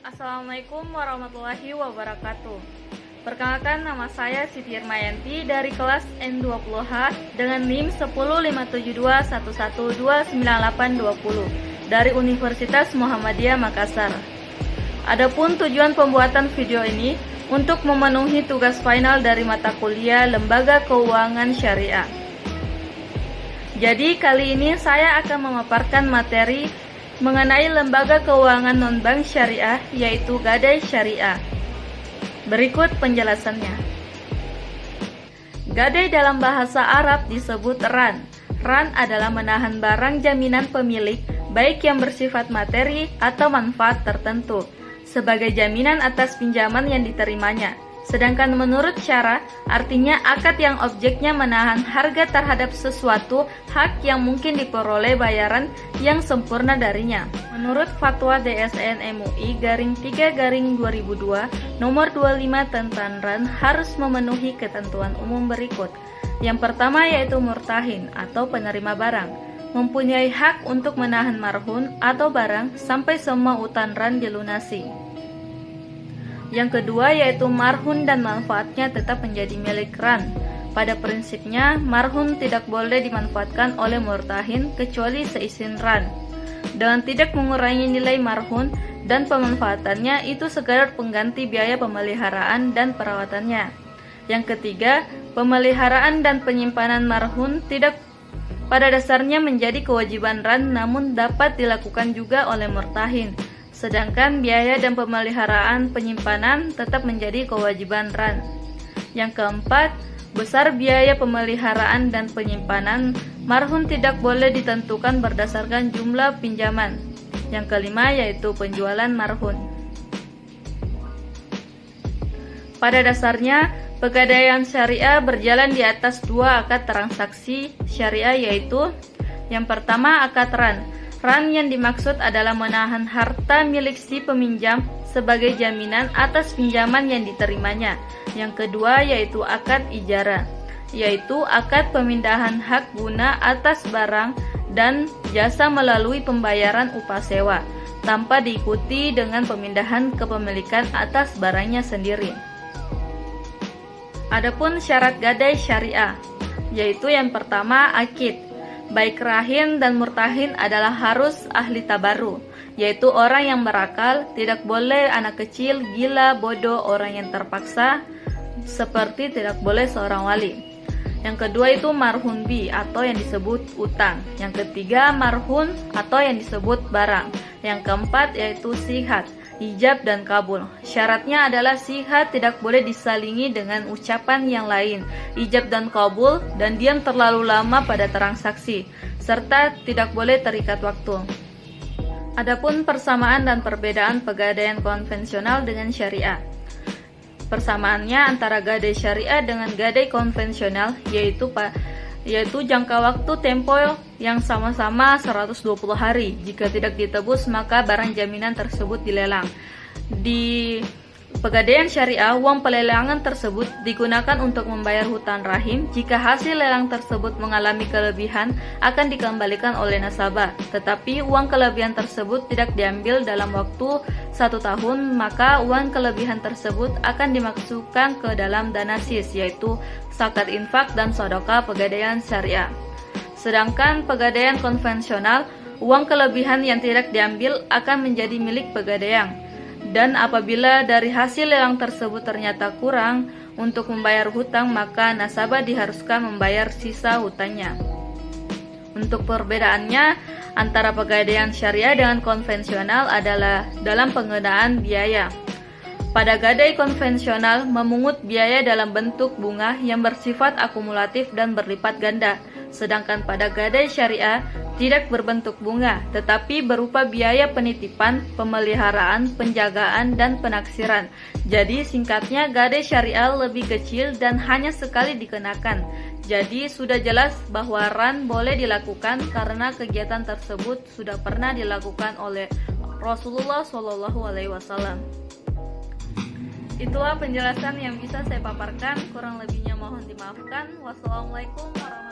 Assalamualaikum warahmatullahi wabarakatuh. Perkenalkan, nama saya Siti Irmayanti dari kelas N20H dengan NIM 105721129820 dari Universitas Muhammadiyah Makassar. Adapun tujuan pembuatan video ini untuk memenuhi tugas final dari mata kuliah Lembaga Keuangan Syariah. Jadi kali ini saya akan memaparkan materi mengenai lembaga keuangan non-bank syariah, yaitu Gadai Syariah. Berikut penjelasannya. Gadai dalam bahasa Arab disebut ran. Ran adalah menahan barang jaminan pemilik, baik yang bersifat materi atau manfaat tertentu, sebagai jaminan atas pinjaman yang diterimanya. Sedangkan menurut syara, artinya akad yang objeknya menahan harga terhadap sesuatu hak yang mungkin diperoleh bayaran yang sempurna darinya. Menurut Fatwa DSN MUI _3/2002 nomor 25 tentang ran harus memenuhi ketentuan umum berikut. Yang pertama yaitu murtahin atau penerima barang, mempunyai hak untuk menahan marhun atau barang sampai semua utang ran dilunasi. Yang kedua yaitu marhun dan manfaatnya tetap menjadi milik ran. Pada prinsipnya, marhun tidak boleh dimanfaatkan oleh murtahin kecuali seizin ran, dengan tidak mengurangi nilai marhun, dan pemanfaatannya itu sekadar pengganti biaya pemeliharaan dan perawatannya. Yang ketiga, pemeliharaan dan penyimpanan marhun tidak pada dasarnya menjadi kewajiban ran, namun dapat dilakukan juga oleh murtahin. Sedangkan biaya dan pemeliharaan penyimpanan tetap menjadi kewajiban ran. Yang keempat, besar biaya pemeliharaan dan penyimpanan marhun tidak boleh ditentukan berdasarkan jumlah pinjaman. Yang kelima yaitu penjualan marhun. Pada dasarnya, pegadaian syariah berjalan di atas dua akad transaksi syariah, yaitu yang pertama akad ran. Ran yang dimaksud adalah menahan harta milik si peminjam sebagai jaminan atas pinjaman yang diterimanya. Yang kedua yaitu akad ijarah, yaitu akad pemindahan hak guna atas barang dan jasa melalui pembayaran upah sewa, tanpa diikuti dengan pemindahan kepemilikan atas barangnya sendiri. Adapun syarat gadai syariah, yaitu yang pertama akid. Baik rahin dan murtahin adalah harus ahli tabaru, yaitu orang yang berakal, tidak boleh anak kecil, gila, bodoh, orang yang terpaksa, seperti tidak boleh seorang wali. Yang kedua itu marhun bi atau yang disebut utang. Yang ketiga marhun atau yang disebut barang. Yang keempat yaitu sihat, ijab dan kabul. Syaratnya adalah sihat tidak boleh disalingi dengan ucapan yang lain, ijab dan kabul, dan diam terlalu lama pada transaksi, serta tidak boleh terikat waktu. Adapun persamaan dan perbedaan pegadaian konvensional dengan syariah. Persamaannya antara gadai syariah dengan gadai konvensional yaitu jangka waktu tempo yang sama-sama 120 hari. Jika tidak ditebus, maka barang jaminan tersebut dilelang. Di pegadaian syariah, uang pelelangan tersebut digunakan untuk membayar hutang rahim. Jika hasil lelang tersebut mengalami kelebihan, akan dikembalikan oleh nasabah. Tetapi uang kelebihan tersebut tidak diambil dalam waktu 1 tahun, maka uang kelebihan tersebut akan dimasukkan ke dalam dana sis, yaitu zakat infak dan sedekah pegadaian syariah. Sedangkan pegadaian konvensional, uang kelebihan yang tidak diambil akan menjadi milik pegadaian. Dan apabila dari hasil lelang tersebut ternyata kurang untuk membayar hutang, maka nasabah diharuskan membayar sisa hutangnya. Untuk perbedaannya antara pegadaian syariah dengan konvensional adalah dalam pengenaan biaya. Pada gadai konvensional memungut biaya dalam bentuk bunga yang bersifat akumulatif dan berlipat ganda. Sedangkan pada gadai syariah tidak berbentuk bunga, tetapi berupa biaya penitipan, pemeliharaan, penjagaan, dan penaksiran. Jadi singkatnya gadai syariah lebih kecil dan hanya sekali dikenakan. Jadi sudah jelas bahwa ran boleh dilakukan karena kegiatan tersebut sudah pernah dilakukan oleh Rasulullah SAW. Itulah penjelasan yang bisa saya paparkan, kurang lebihnya mohon dimaafkan. Wassalamualaikum warahmatullahi wabarakatuh.